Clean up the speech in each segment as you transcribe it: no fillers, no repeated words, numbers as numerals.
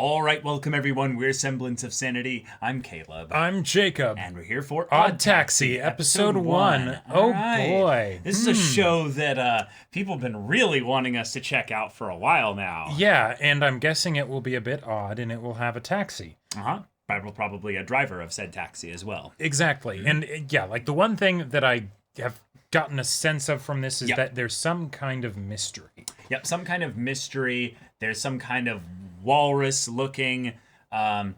All right, welcome everyone. We're Semblance of Sanity. I'm Caleb. I'm Jacob. And we're here for Odd Taxi, episode 1. Oh boy. This is a show that people have been really wanting us to check out for a while now. Yeah, and I'm guessing it will be a bit odd and it will have a taxi. Probably a driver of said taxi as well. Exactly. And yeah, like the one thing that I have gotten a sense of from this is that there's some kind of mystery. Yep, some kind of mystery. There's some kind of walrus-looking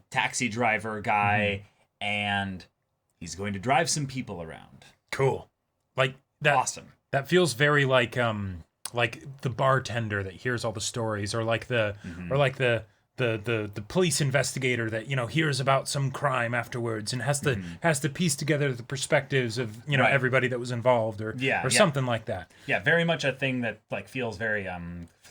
taxi driver guy, and he's going to drive some people around. Cool. Like that. Awesome. That feels very like the bartender that hears all the stories, or like the police investigator that hears about some crime afterwards and has to piece together the perspectives of everybody that was involved, or something like that. Yeah, very much a thing that like feels very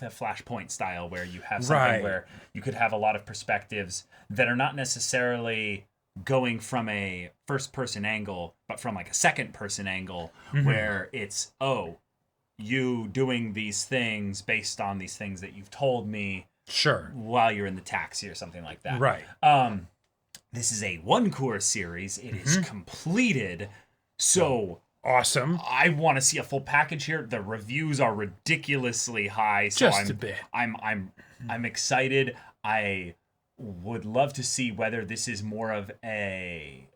Flashpoint style, where you have something where you could have a lot of perspectives that are not necessarily going from a first person angle, but from like a second person angle, where it's you doing these things based on these things that you've told me. Sure. While you're in the taxi or something like that. Right. This is a one-cour series. It is completed. So awesome. I want to see a full package here. The reviews are ridiculously high. So Just a bit. I'm excited. I would love to see whether this is more of an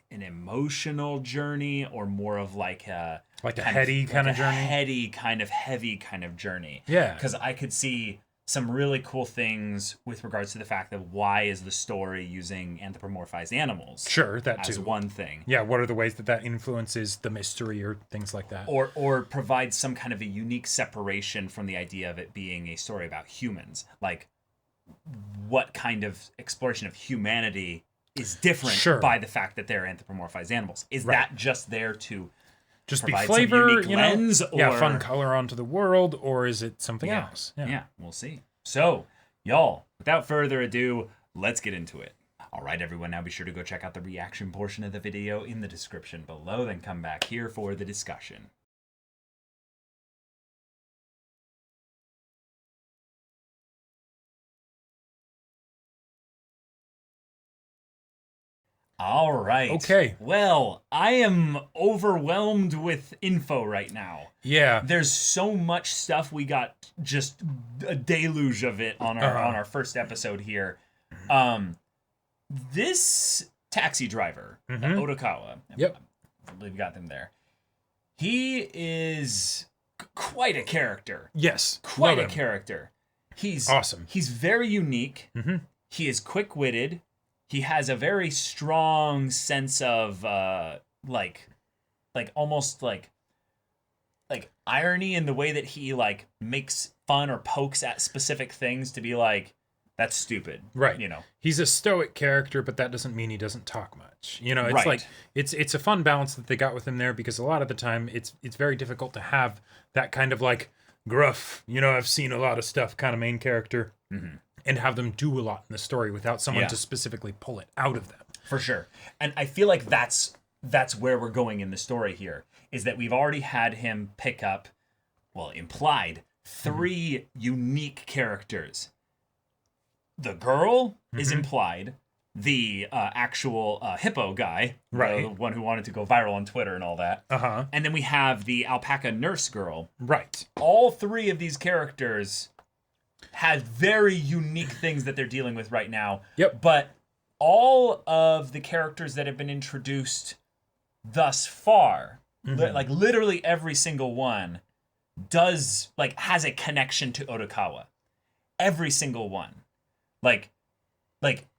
emotional journey, or more of like a heady kind of journey. Heady kind of heavy kind of journey. Yeah. Because I could see some really cool things with regards to the fact that why is the story using anthropomorphized animals? Sure, that as too. one thing. Yeah, what are the ways that influences the mystery or things like that? Or provides some kind of a unique separation from the idea of it being a story about humans. Like, what kind of exploration of humanity is different by the fact that they're anthropomorphized animals? Is that just there to just be provide flavor, some lens, or fun color onto the world, or is it something else? Yeah, we'll see. So, y'all, without further ado, let's get into it. All right, everyone, now be sure to go check out the reaction portion of the video in the description below, then come back here for the discussion. All right. Okay. Well, I am overwhelmed with info right now. Yeah. There's so much stuff. We got just a deluge of it on our first episode here. This taxi driver, Odokawa. Yep. I believe we got them there. He is quite a character. Yes. Quite a character. He's awesome. He's very unique. He is quick-witted. He has a very strong sense of almost like irony in the way that he like makes fun or pokes at specific things to be like, that's stupid. Right. He's a stoic character, but that doesn't mean he doesn't talk much. It's like it's a fun balance that they got with him there, because a lot of the time it's very difficult to have that kind of like gruff, I've seen a lot of stuff kind of main character. And have them do a lot in the story without someone to specifically pull it out of them. For sure. And I feel like that's where we're going in the story here, is that we've already had him pick up, implied, 3 unique characters. The girl is implied. The actual hippo guy, the one who wanted to go viral on Twitter and all that. And then we have the alpaca nurse girl. Right. All 3 of these characters have very unique things that they're dealing with right now. Yep. But all of the characters that have been introduced thus far, like literally every single one, has a connection to Odokawa. Every single one. Like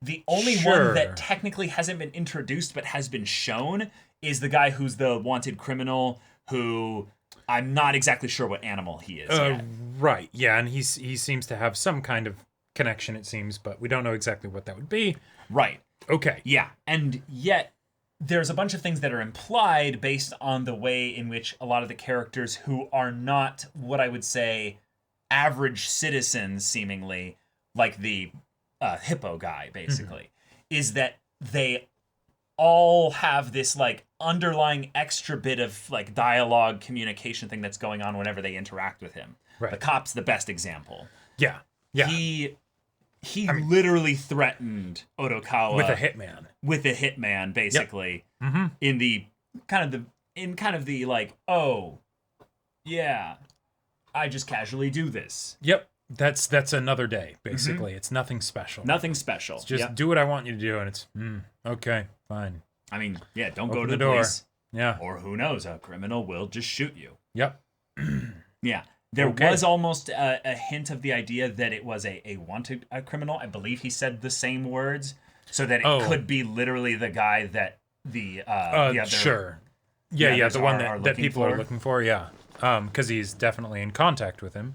the only one that technically hasn't been introduced but has been shown is the guy who's the wanted criminal, who I'm not exactly sure what animal he is yet. Right, yeah, and he seems to have some kind of connection, it seems, but we don't know exactly what that would be. Right. Okay. Yeah, and yet there's a bunch of things that are implied based on the way in which a lot of the characters who are not what I would say average citizens, seemingly, like the hippo guy, basically, is that they all have this like underlying extra bit of like dialogue communication thing that's going on whenever they interact with him. Right. The cop's the best example. Yeah. Yeah. He literally threatened Odokawa with a hitman. With a hitman, basically. Yep. Mm-hmm. In the kind of the like, oh, yeah, I just casually do this. Yep. That's another day, basically. Mm-hmm. It's nothing special. Nothing special. It's just do what I want you to do, and it's okay, fine. I mean, yeah, don't go to the door. Police. Yeah. Or who knows, a criminal will just shoot you. Yep. Yeah. There was almost a hint of the idea that it was a wanted criminal. I believe he said the same words, so that it could be literally the guy that the other... Sure. Yeah, the one that people are looking for, yeah. Because he's definitely in contact with him.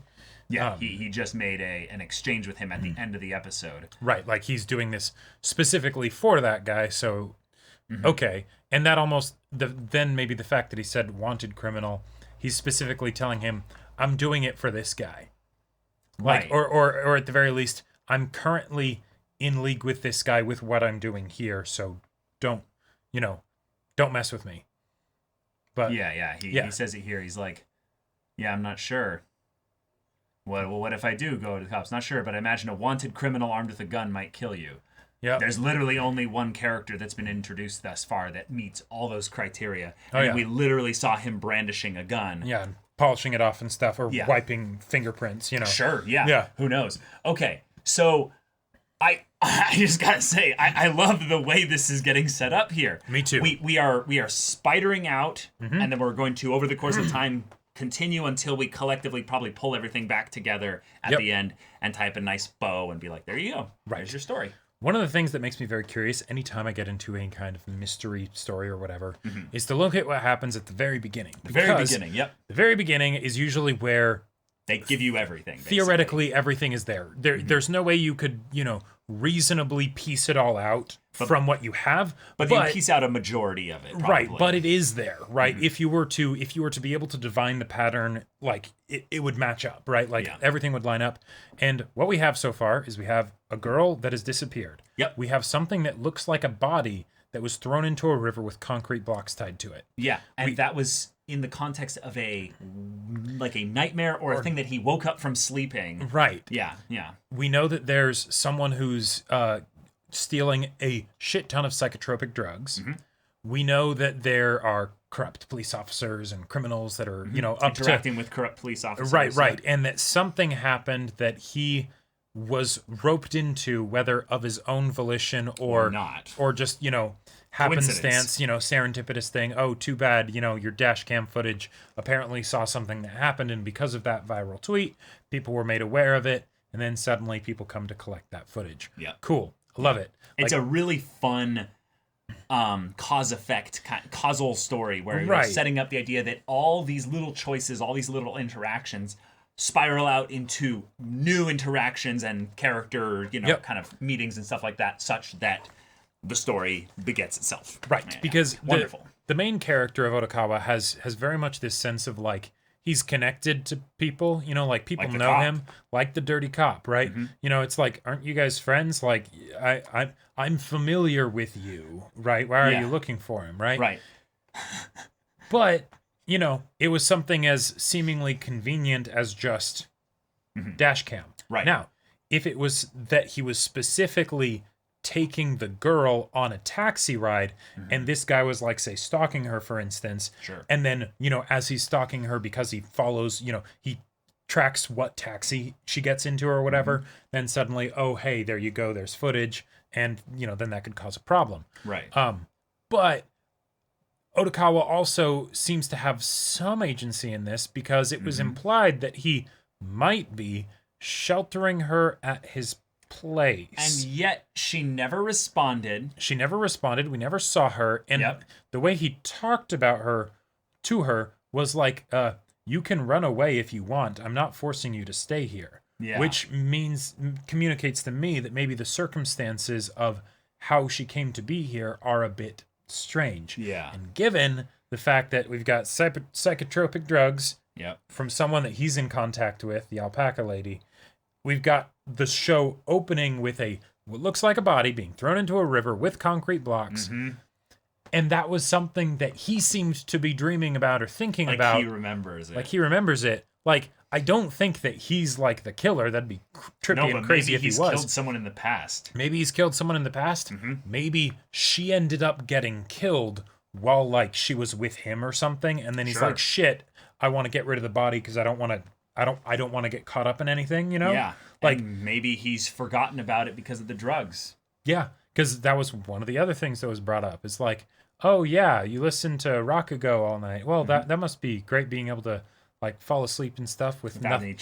Yeah, he just made an exchange with him at the end of the episode. Right, like he's doing this specifically for that guy, so... Okay, and that almost... Then maybe the fact that he said wanted criminal, he's specifically telling him, I'm doing it for this guy. Like, right. Or at the very least, I'm currently in league with this guy with what I'm doing here, so don't mess with me. But he says it here. He's like, yeah, I'm not sure. What if I do go to the cops? Not sure, but I imagine a wanted criminal armed with a gun might kill you. Yeah. There's literally only one character that's been introduced thus far that meets all those criteria. And we literally saw him brandishing a gun. Yeah, polishing it off and stuff, or wiping fingerprints, Sure, yeah. Who knows? Okay, so I just gotta say, I love the way this is getting set up here. Me too. We are spidering out, and then we're going to, over the course of time, continue until we collectively probably pull everything back together at the end and type a nice bow and be like, there you go. Right. There's your story. One of the things that makes me very curious anytime I get into any kind of mystery story or whatever is to look at what happens at the very beginning. The very beginning, yep. The very beginning is usually where... They give you everything, basically. Theoretically, everything is there. There's no way you could, reasonably piece it all out from what you have. But you piece out a majority of it, probably. Right, but it is there, right? Mm-hmm. If you were to be able to divine the pattern, like, it would match up, right? Like, everything would line up. And what we have so far is we have a girl that has disappeared. Yep. We have something that looks like a body that was thrown into a river with concrete blocks tied to it. Yeah, and that was in the context of a nightmare or a thing that he woke up from sleeping. Right. Yeah. We know that there's someone who's stealing a shit ton of psychotropic drugs. Mm-hmm. We know that there are corrupt police officers and criminals that are, interacting with corrupt police officers. Right. And that something happened that he was roped into, whether of his own volition or not, or just, happenstance, serendipitous thing. Oh, too bad, your dash cam footage apparently saw something that happened, and because of that viral tweet, people were made aware of it, and then suddenly people come to collect that footage. Yeah. Cool. I love it. It's a really fun cause-effect, causal story where you're setting up the idea that all these little choices, all these little interactions spiral out into new interactions and character, kind of meetings and stuff like that, such that the story begets itself. Right, yeah, because wonderful. The main character of Odokawa has very much this sense of, like, he's connected to people, like people like know him, like the dirty cop, right? Mm-hmm. It's like, aren't you guys friends? Like, I'm familiar with you, right? Why are you looking for him, right? Right. But, it was something as seemingly convenient as just dash cam. Right. Now, if it was that he was specifically taking the girl on a taxi ride, and this guy was, like, say, stalking her, for instance, and then, as he's stalking her because he follows, he tracks what taxi she gets into or whatever, then suddenly, oh, hey, there you go, there's footage, and, then that could cause a problem. Right. But Odokawa also seems to have some agency in this, because it was implied that he might be sheltering her at his place. And yet she never responded. We never saw her. And the way he talked about her to her was like, you can run away if you want. I'm not forcing you to stay here. Yeah. Which communicates to me that maybe the circumstances of how she came to be here are a bit strange. Yeah. And given the fact that we've got psychotropic drugs from someone that he's in contact with, the alpaca lady, we've got the show opening with what looks like a body being thrown into a river with concrete blocks. Mm-hmm. And that was something that he seemed to be dreaming about or thinking about. Like he remembers it. Like, I don't think that he's like the killer. That'd be trippy and crazy if he was. Maybe he's killed someone in the past. Maybe he's killed someone in the past. Maybe she ended up getting killed while like she was with him or something, and then he's like, "Shit, I want to get rid of the body because I don't want to get caught up in anything." You know? Yeah. Like and maybe he's forgotten about it because of the drugs. Yeah, because that was one of the other things that was brought up. It's like, oh yeah, you listen to Rakugo all night. Well, that must be great being able to like fall asleep and stuff without any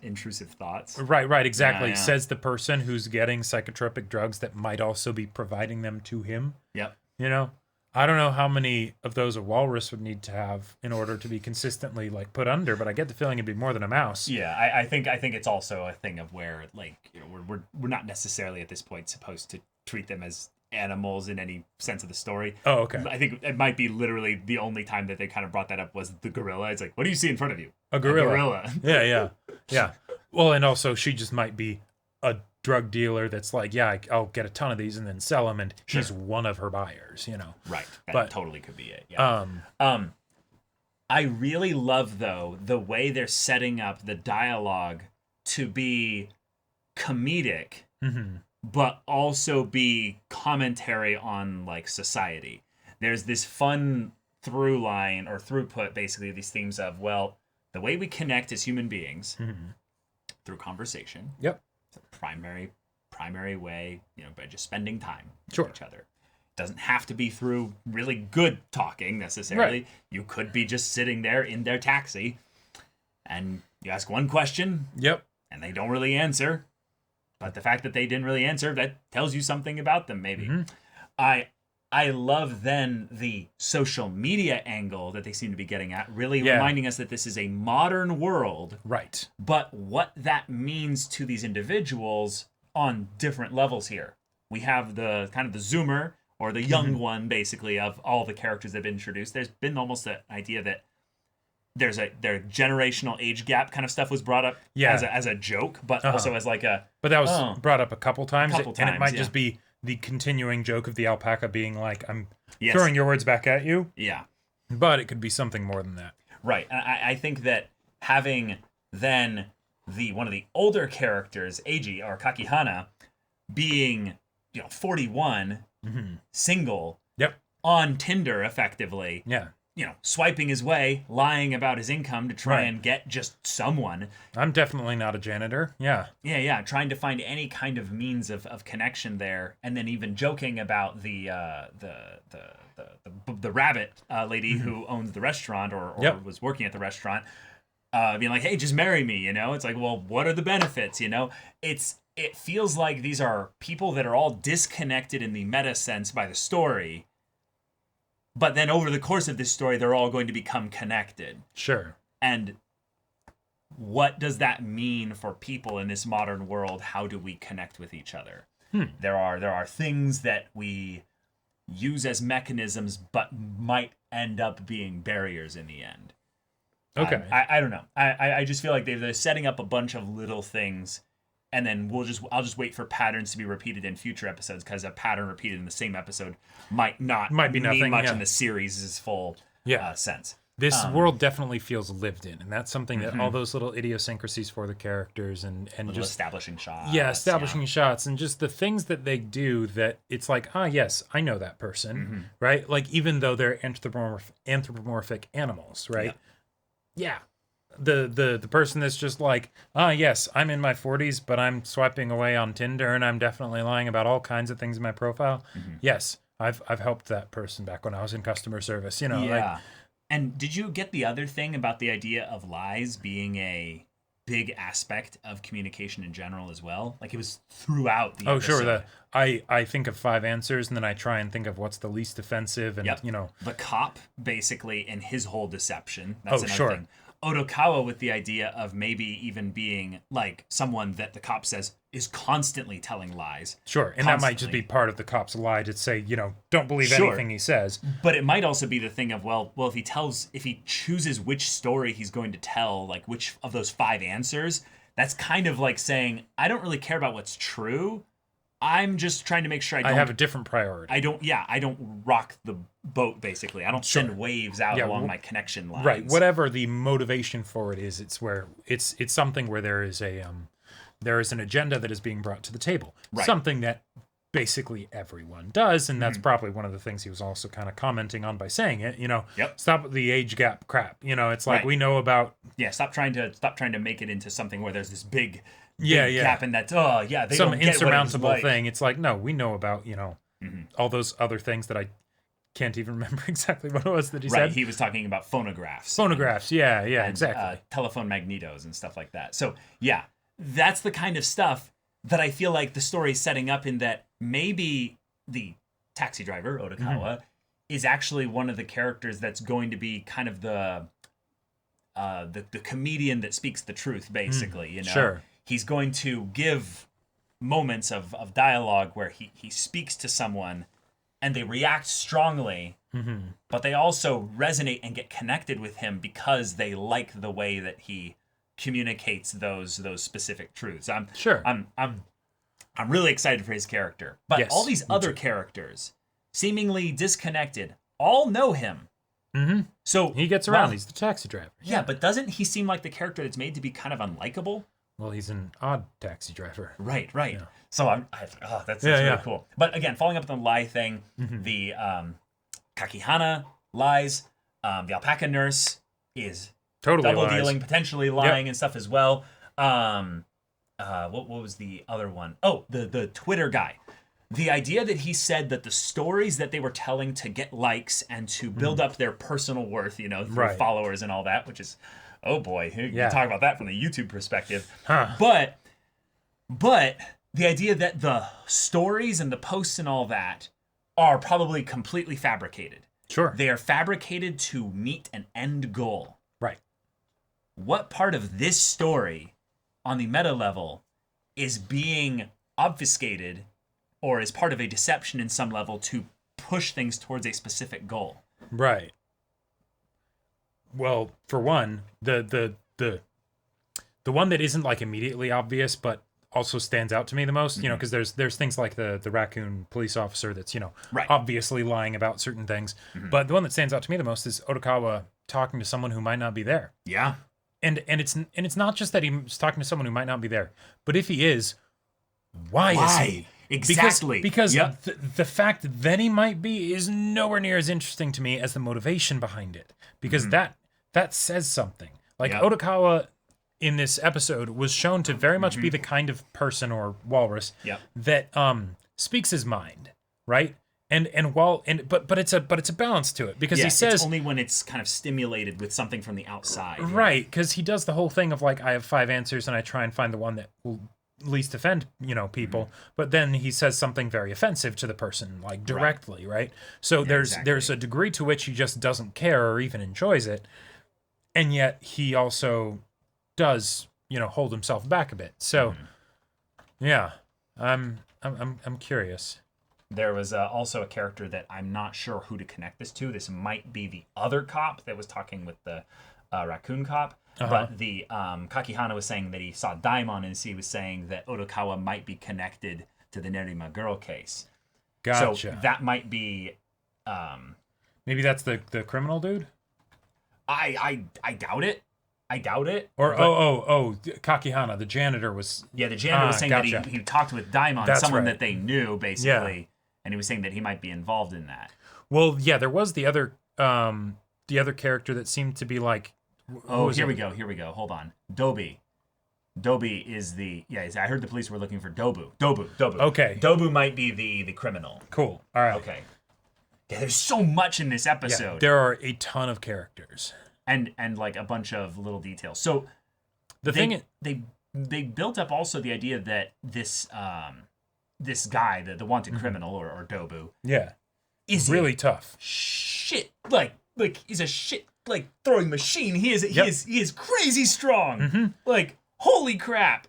intrusive thoughts. Right, exactly. Yeah. Says the person who's getting psychotropic drugs that might also be providing them to him. Yep. You know, I don't know how many of those a walrus would need to have in order to be consistently like put under, but I get the feeling it'd be more than a mouse. Yeah, I think it's also a thing of where like we're not necessarily at this point supposed to treat them as animals in any sense of the story. Oh, okay. I think it might be literally the only time that they kind of brought that up was the gorilla. It's like, what do you see in front of you? A gorilla. A gorilla. Yeah. Well, and also she just might be a drug dealer that's like, yeah, I'll get a ton of these and then sell them, and he's one of her buyers, you know. Right. That totally could be it. Yeah. I really love though the way they're setting up the dialogue to be comedic. But also be commentary on like society. There's this fun through line or throughput, basically these themes of, well, the way we connect as human beings through conversation. Yep. It's a primary way, by just spending time with each other. It doesn't have to be through really good talking necessarily. Right. You could be just sitting there in their taxi and you ask one question. Yep. And they don't really answer. But the fact that they didn't really answer, that tells you something about them, maybe. I love then the social media angle that they seem to be getting at, really reminding us that this is a modern world. Right. But what that means to these individuals on different levels here. We have the kind of the Zoomer, or the young one, basically, of all the characters that have been introduced. There's been almost an idea that their generational age gap kind of stuff was brought up as a joke, but also as like a... But that was brought up a couple times, and it might yeah. just be the continuing joke of the alpaca being like, I'm throwing your words back at you. Yeah. But it could be something more than that. Right. And I think that having then one of the older characters, Eiji, or Kakihana, being 41, single, on Tinder effectively. Yeah. Swiping his way, lying about his income to try and get just someone. I'm definitely not a janitor. Yeah. Yeah. Trying to find any kind of means of connection there, and then even joking about the rabbit lady who owns the restaurant or was working at the restaurant, being like, "Hey, just marry me." It's like, well, what are the benefits? It feels like these are people that are all disconnected in the meta sense by the story. But then over the course of this story, they're all going to become connected. Sure. And what does that mean for people in this modern world? How do we connect with each other? There are things that we use as mechanisms, but might end up being barriers in the end. Okay. I don't know. I just feel like they're setting up a bunch of little things, and then I'll just wait for patterns to be repeated in future episodes, because a pattern repeated in the same episode might be nothing, mean much in the series' full sense. This world definitely feels lived in, and that's something that all those little idiosyncrasies for the characters and just establishing shots. Yeah, establishing shots, and just the things that they do that it's like, yes, I know that person, right? Like, even though they're anthropomorphic animals, right? Yeah. The person that's just like, yes, I'm in my 40s, but I'm swiping away on Tinder, and I'm definitely lying about all kinds of things in my profile. Yes, I've helped that person back when I was in customer service, Yeah. And did you get the other thing about the idea of lies being a big aspect of communication in general as well? Like, it was throughout the episode. Sure. I think of 5 answers, and then I try and think of what's the least offensive, and the cop basically in his whole deception. That's another sure. thing. Odokawa with the idea of maybe even being like someone that the cop says is constantly telling lies. Sure, and that might just be part of the cop's lie to say, don't believe anything he says. But it might also be the thing of, well, if he chooses which story he's going to tell, like which of those 5 answers, that's kind of like saying, I don't really care about what's true. I'm just trying to make sure I have a different priority. I don't rock the boat, basically. I don't send waves out along my connection lines. Right. Whatever the motivation for it is, it's something where there is an agenda that is being brought to the table. Right. Something that basically everyone does, and that's probably one of the things he was also kind of commenting on by saying it. Stop the age gap crap. It's like we know about. Yeah. Stop trying to make it into something where there's this big gap, and that's they some don't get insurmountable what it was like. thing. It's like, no, we know about all those other things that I can't even remember exactly what it was that he said. He was talking about phonographs. Yeah, and, exactly. Telephone magnetos and stuff like that. So yeah, that's the kind of stuff that I feel like the story is setting up, in that maybe the taxi driver Odokawa is actually one of the characters that's going to be kind of the comedian that speaks the truth, basically. Sure. He's going to give moments of dialogue where he speaks to someone and they react strongly, but they also resonate and get connected with him because they like the way that he communicates those specific truths. I'm really excited for his character. But all these other characters, seemingly disconnected, all know him. So he gets around. He's the taxi driver. Yeah, but doesn't he seem like the character that's made to be kind of unlikable? Well, he's an odd taxi driver. Right. Yeah. So that's really cool. But again, following up on the lie thing, the Kakihana lies. The alpaca nurse is totally double lies. dealing, potentially lying and stuff as well. What was the other one? Oh, the Twitter guy. The idea that he said that the stories that they were telling to get likes and to build up their personal worth, through followers and all that, which is, oh boy, you can talk about that from the YouTube perspective. But the idea that the stories and the posts and all that are probably completely fabricated. Sure. They are fabricated to meet an end goal. Right. What part of this story on the meta level is being obfuscated or is part of a deception in some level to push things towards a specific goal? Right. Well, for one, the one that isn't like immediately obvious, but also stands out to me the most, because there's things like the raccoon police officer that's, obviously lying about certain things. But the one that stands out to me the most is Odokawa talking to someone who might not be there. Yeah. And it's not just that he's talking to someone who might not be there, but if he is, why is he? Exactly. Because the fact that he might be is nowhere near as interesting to me as the motivation behind it. Because that says something. Like Odokawa in this episode was shown to very much be the kind of person or walrus that speaks his mind, right? But it's a balance to it, because he says it's only when it's kind of stimulated with something from the outside. Right, because he does the whole thing of like, I have 5 answers and I try and find the one that will least offend people, but then he says something very offensive to the person, like directly, right? So there's a degree to which he just doesn't care or even enjoys it, and yet he also does hold himself back a bit. So I'm curious. There was also a character that I'm not sure who to connect this to. This might be the other cop that was talking with the raccoon cop. But the Kakihana was saying that he saw Daimon, and he was saying that Odokawa might be connected to the Nerima girl case. Gotcha. So that might be... maybe that's the criminal dude? I doubt it. Or, Kakihana, the janitor was... Yeah, the janitor was saying that he talked with Daimon, someone that they knew, basically. Yeah. And he was saying that he might be involved in that. Well, yeah, there was the other character that seemed to be like... Here we go. Hold on. Dobi is the... Yeah, I heard the police were looking for Dobu. Okay. Dobu might be the criminal. Cool. All right. Okay. Yeah, there's so much in this episode. Yeah, there are a ton of characters. And like a bunch of little details. So they built up also the idea that this guy, the wanted criminal or Dobu, is really tough. Shit, like he's a shit like throwing machine. He is crazy strong. Like holy crap.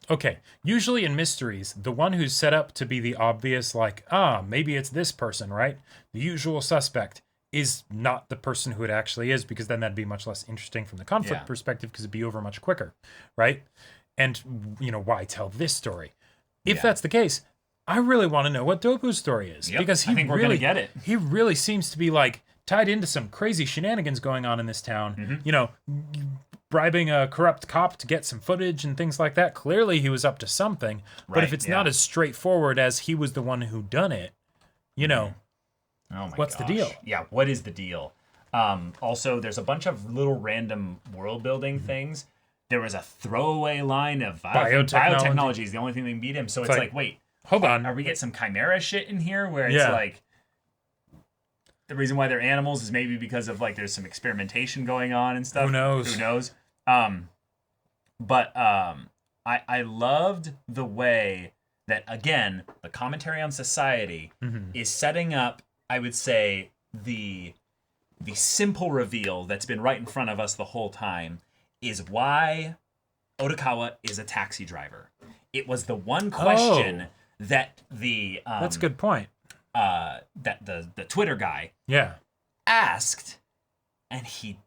Okay, usually in mysteries, the one who's set up to be the obvious, like, maybe it's this person, right? The usual suspect is not the person who it actually is, because then that'd be much less interesting from the conflict perspective, because it'd be over much quicker, right? And, why tell this story? If that's the case, I really want to know what Dopu's story is. Because I think we're going to get it. He really seems to be, like, tied into some crazy shenanigans going on in this town. Bribing a corrupt cop to get some footage and things like that. Clearly he was up to something. But if it's not as straightforward as he was the one who done it, what's the deal? Yeah, what is the deal? Also, there's a bunch of little random world building things. There was a throwaway line of biotechnology is the only thing that can beat him. So it's like, wait, hold on. Are we getting some chimera shit in here where it's like the reason why they're animals is maybe because of like there's some experimentation going on and stuff. Who knows? But I loved the way that, again, the commentary on society is setting up, I would say, the simple reveal that's been right in front of us the whole time is why Otokawa is a taxi driver. It was the one question that the that's a good point. That the Twitter guy asked, and he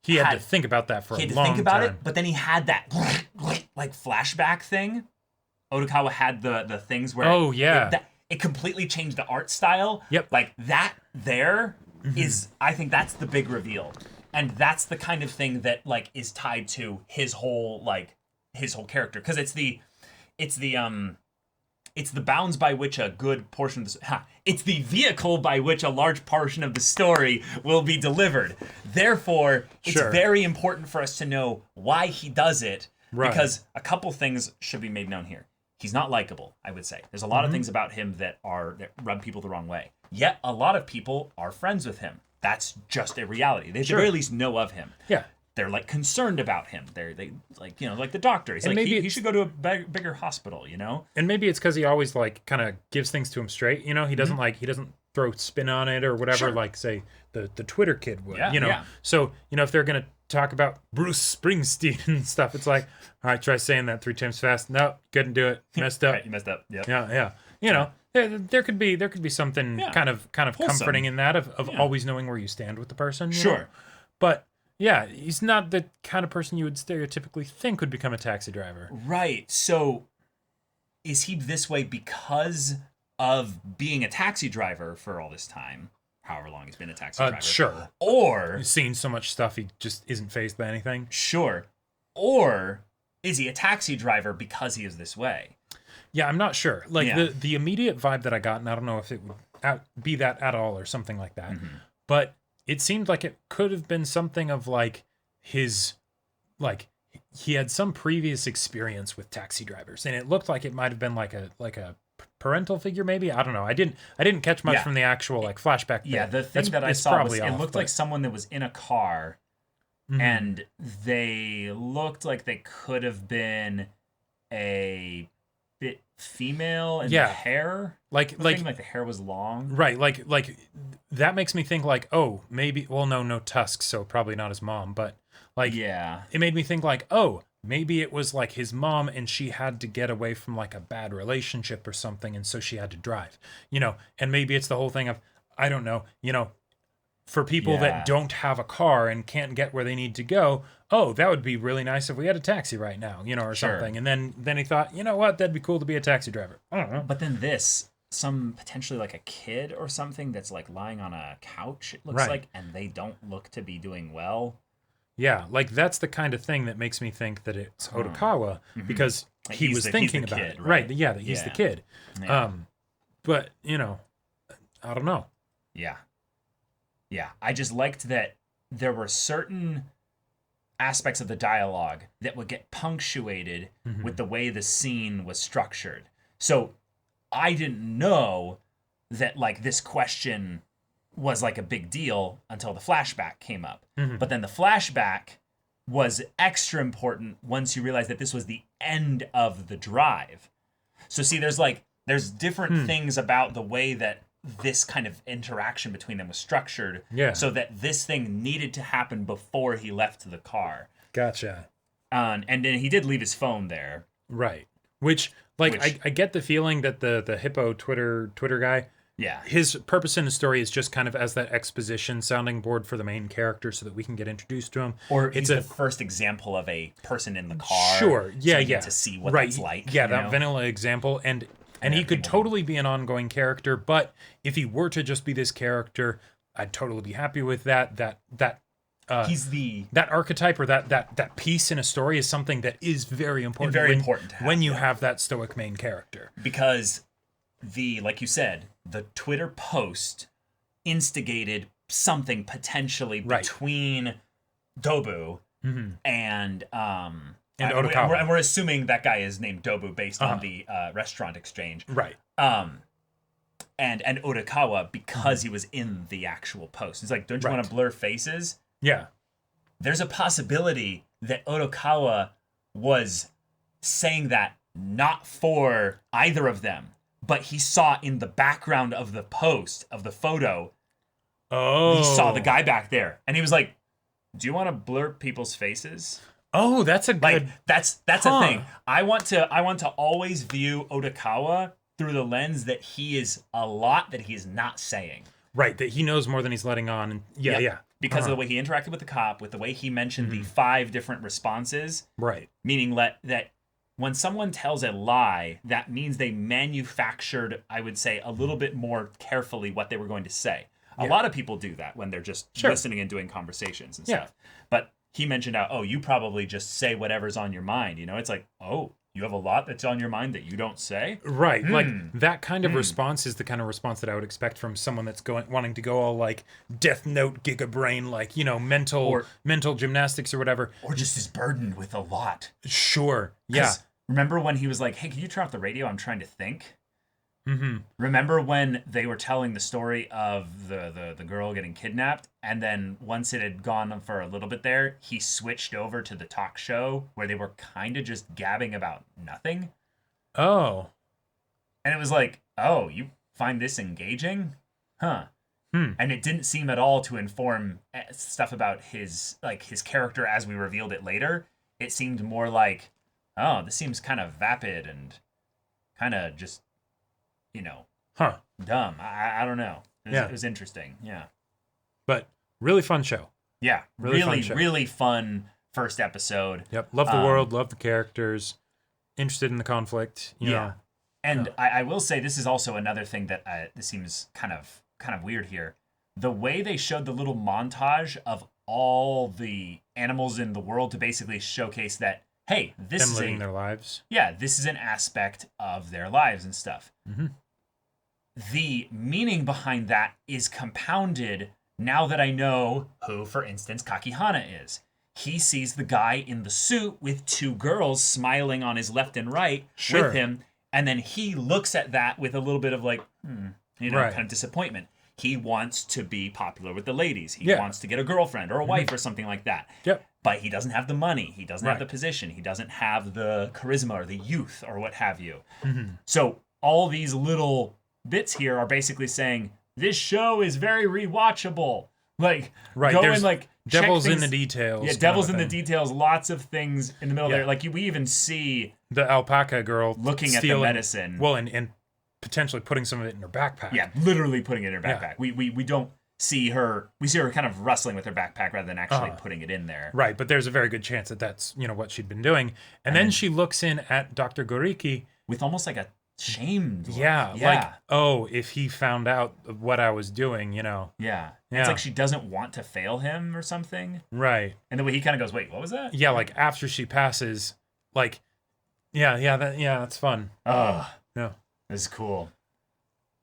had to think about that for a long time. He had to think about it, but then he had that like flashback thing. Otokawa had the things where it completely changed the art style. Yep. Like that there is, I think that's the big reveal. And that's the kind of thing that like is tied to his whole character, because it's the bounds by which a good portion of the it's the vehicle by which a large portion of the story will be delivered. Therefore, it's very important for us to know why he does it, because a couple things should be made known here. He's not likable, I would say. There's a lot of things about him that rub people the wrong way. Yet a lot of people are friends with him. That's just a reality. They at the very least know of him. Yeah. They're like concerned about him. They like, like the doctor. He's like, he should go to a bigger hospital, And maybe it's because he always like kind of gives things to him straight. He doesn't he doesn't throw spin on it or whatever, like say the Twitter kid would, So, if they're going to talk about Bruce Springsteen and stuff, it's like, all right, try saying that 3 times fast. No, couldn't do it. Messed up. Right, you messed up. Yep. Yeah. There could be something kind of comforting in that of always knowing where you stand with the person. Sure. But yeah, he's not the kind of person you would stereotypically think would become a taxi driver. Right. So is he this way because of being a taxi driver for all this time? However long he's been a taxi driver. Sure. Or he's seen so much stuff he just isn't fazed by anything. Sure. Or is he a taxi driver because he is this way? Yeah, I'm not sure. The immediate vibe that I got, and I don't know if it would be that at all or something like that, but it seemed like it could have been something of like his, like he had some previous experience with taxi drivers, and it looked like it might have been like a parental figure, maybe. I don't know. I didn't catch much from the actual like flashback. Yeah, the thing that I saw was it looked like someone that was in a car, and they looked like they could have been a bit female in the hair. Like the hair was long. Right, like that makes me think like, oh, maybe, well, no tusks, so probably not his mom, but like, it made me think like, oh, maybe it was like his mom and she had to get away from like a bad relationship or something, and so she had to drive, and maybe it's the whole thing of, I don't know, for people that don't have a car and can't get where they need to go, oh, that would be really nice if we had a taxi right now, or something. And then he thought, you know what, that'd be cool to be a taxi driver. I don't know. But then some potentially like a kid or something that's like lying on a couch, it looks like, and they don't look to be doing well. Yeah, like that's the kind of thing that makes me think that it's Otokawa, because like he was thinking about it. Right, that he's the kid. Yeah. But, I don't know. Yeah. Yeah, I just liked that there were certain aspects of the dialogue that would get punctuated with the way the scene was structured. So I didn't know that like this question was like a big deal until the flashback came up. But then the flashback was extra important once you realize that this was the end of the drive. So see, there's different things about the way that this kind of interaction between them was structured, so that this thing needed to happen before he left the car. Gotcha. And then he did leave his phone there. Right. Which I get the feeling that the hippo Twitter guy Yeah. His purpose in the story is just kind of as that exposition sounding board for the main character so that we can get introduced to him. Or it's the first example of a person in the car. Sure. Yeah, so you yeah. get to see what that's like. Yeah, that vanilla example. And he could totally be an ongoing character, but if he were to just be this character, I'd totally be happy with that. He's that archetype or that piece in a story is something that is very important. Important to have, when you have that stoic main character. Because like you said, the Twitter post instigated something potentially between Dobu and Odokawa. And we're assuming that guy is named Dobu based on the restaurant exchange. Right. And Odokawa because he was in the actual post. It's like, don't you want to blur faces? Yeah. There's a possibility that Odokawa was saying that not for either of them, but he saw in the background of the post, of the photo, he saw the guy back there. And he was like, do you want to blur people's faces? Oh, that's a good... Like, that's a thing. I want to always view Odokawa through the lens that he is a lot that he is not saying. Right, that he knows more than he's letting on. And yeah. Because of the way he interacted with the cop, with the way he mentioned the 5 different responses. Right. Meaning that when someone tells a lie, that means they manufactured, I would say, a little bit more carefully what they were going to say. A lot of people do that when they're just listening and doing conversations and stuff. But he mentioned you probably just say whatever's on your mind. You know, it's like, you have a lot that's on your mind that you don't say? Right. Like, that kind of response is the kind of response that I would expect from someone that's wanting to go all, like, Death Note Giga Brain, like, mental gymnastics or whatever. Or just is burdened with a lot. Sure. Yeah. Remember when he was like, hey, can you turn off the radio? I'm trying to think. Remember when they were telling the story of the girl getting kidnapped, and then once it had gone on for a little bit there, he switched over to the talk show where they were kind of just gabbing about nothing? Oh. And it was like, you find this engaging? Huh. And it didn't seem at all to inform stuff about his character as we revealed it later. It seemed more like, this seems kind of vapid and kind of just, dumb. I don't know. It was interesting. Yeah. But really fun show. Yeah. Really fun first episode. Yep. Love the world. Love the characters. Interested in the conflict. You know. And I will say this is also another thing that this seems kind of weird here. The way they showed the little montage of all the animals in the world to basically showcase that, hey, this is living their lives. Yeah, this is an aspect of their lives and stuff. The meaning behind that is compounded now that I know who, for instance, Kakihana is. He sees the guy in the suit with 2 girls smiling on his left and right with him, and then he looks at that with a little bit of like, kind of disappointment. He wants to be popular with the ladies. He wants to get a girlfriend or a wife or something like that. Yep. But he doesn't have the money. He doesn't have the position. He doesn't have the charisma or the youth or what have you. So all these little bits here are basically saying, this show is very rewatchable. Like, go and like devils in the details. Yeah, devils in the details. Lots of things in the middle there. Like we even see the alpaca girl looking at the medicine. Well, and potentially putting some of it in her backpack. Yeah, literally putting it in her backpack. We don't see her. We see her kind of rustling with her backpack rather than actually putting it in there. Right, but there's a very good chance that that's what she'd been doing. And then she looks in at Dr. Goriki with almost like a shamed look. Like, if he found out what I was doing, Yeah. It's like she doesn't want to fail him or something. Right. And the way he kind of goes, wait, what was that? Yeah, like after she passes, like, that's fun. Yeah. This is cool.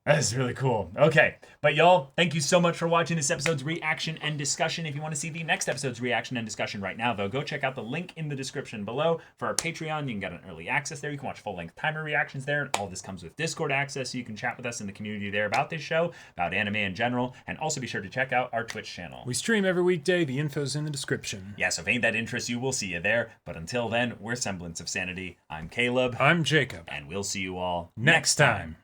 That is really cool. Okay. But y'all, thank you so much for watching this episode's reaction and discussion. If you want to see the next episode's reaction and discussion right now, though, go check out the link in the description below for our Patreon. You can get an early access there. You can watch full-length timer reactions there. And all this comes with Discord access, so you can chat with us in the community there about this show, about anime in general, and also be sure to check out our Twitch channel. We stream every weekday. The info's in the description. Yeah, so if ain't that interests you, we'll see you there. But until then, we're Semblance of Sanity. I'm Caleb. I'm Jacob. And we'll see you all next time.